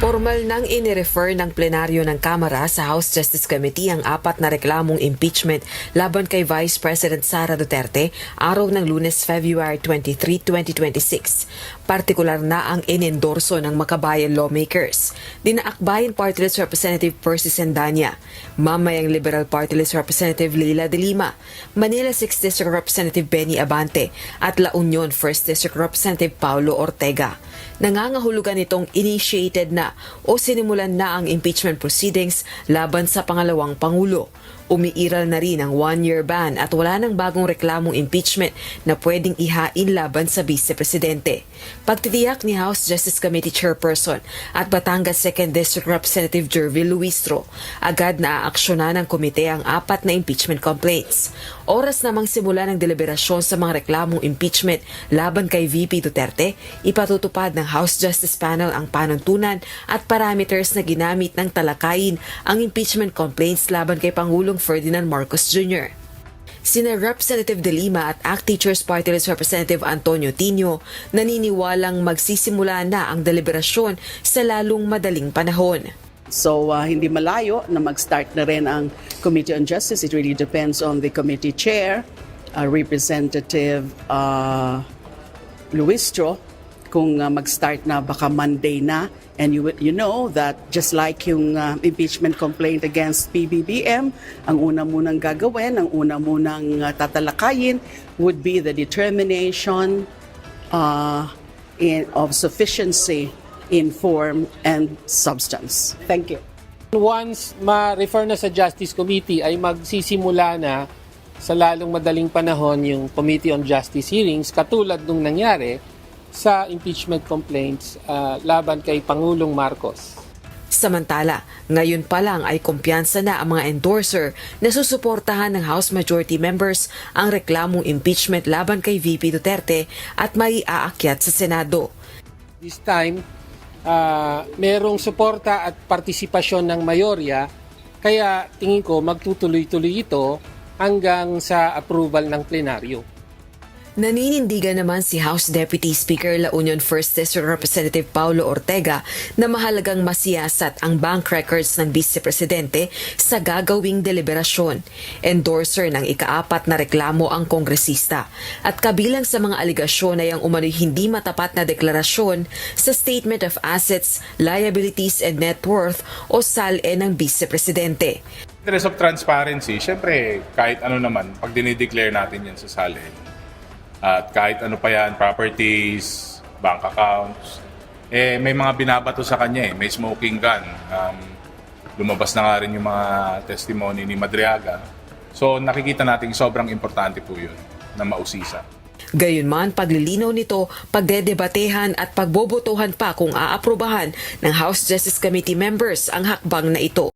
Formal nang inirefer ng plenaryo ng Kamara sa House Justice Committee ang 4 na reklamong impeachment laban kay Vice President Sara Duterte araw ng Lunes, February 23, 2026. Partikular na ang inendorso ng makabayan lawmakers. Dinaakbayan Party List Representative Percy Sendanya, Mamayang Liberal Party List Representative Leila de Lima, Manila 6th District Representative Benny Abante at La Union 1st District Representative Paulo Ortega. Nangangahulugan itong initiated na o sinimulan na ang impeachment proceedings laban sa pangalawang Pangulo. Umiiral na rin ang 1-year ban at wala nang bagong reklamong impeachment na pwedeng ihain laban sa Vice Presidente. Pagtitiyak ni House Justice Committee Chairperson at Batangas 2nd District Representative Jervil Luistro, agad na aaksyonan ng komite ang 4 na impeachment complaints. Oras namang simula ng deliberasyon sa mga reklamong impeachment laban kay VP Duterte, ipatutupad ng House Justice Panel ang panuntunan at parameters na ginamit ng talakayin ang impeachment complaints laban kay Pangulong Ferdinand Marcos Jr. Sina Representative De Lima at ACT Teachers Party List Representative Antonio Tino naniniwalang magsisimula na ang deliberasyon sa lalong madaling panahon. So hindi malayo na mag-start na rin ang Committee on Justice. It really depends on the committee chair, Representative Luistro, kung mag-start na baka Monday na. And you know that just like yung impeachment complaint against PBBM, ang una munang gagawin, ang una munang tatalakayin would be the determination of sufficiency in form and substance. Thank you. Once ma-refer na sa Justice Committee ay magsisimula na sa lalong madaling panahon yung Committee on Justice hearings katulad nung nangyari sa impeachment complaints laban kay Pangulong Marcos. Samantala, ngayon pa lang ay kumpiyansa na ang mga endorser na susuportahan ng House Majority members ang reklamong impeachment laban kay VP Duterte at may aakyat sa Senado. This time, merong suporta at partisipasyon ng mayorya, kaya tingin ko magtutuloy-tuloy ito hanggang sa approval ng plenaryo. Naninindigan naman si House Deputy Speaker La Union 1st District Representative Paulo Ortega na mahalagang masiyasat ang bank records ng Vice Presidente sa gagawing deliberasyon. Endorser ng ika-4 na reklamo ang kongresista at kabilang sa mga aligasyon ay ang umano'y hindi matapat na deklarasyon sa Statement of Assets, Liabilities and Net Worth o SALE ng Vice Presidente. Interest of transparency, syempre kahit ano naman, pag dinideclare natin yan sa SALE, at kahit ano pa yan, properties, bank accounts, may mga binabato sa kanya may smoking gun. Lumabas na nga rin yung mga testimony ni Madriaga. So nakikita natin sobrang importante po yun na mausisa. Gayunman, paglilinaw nito, pagdedebatehan at pagbobotohan pa kung aaprubahan ng House Justice Committee members ang hakbang na ito.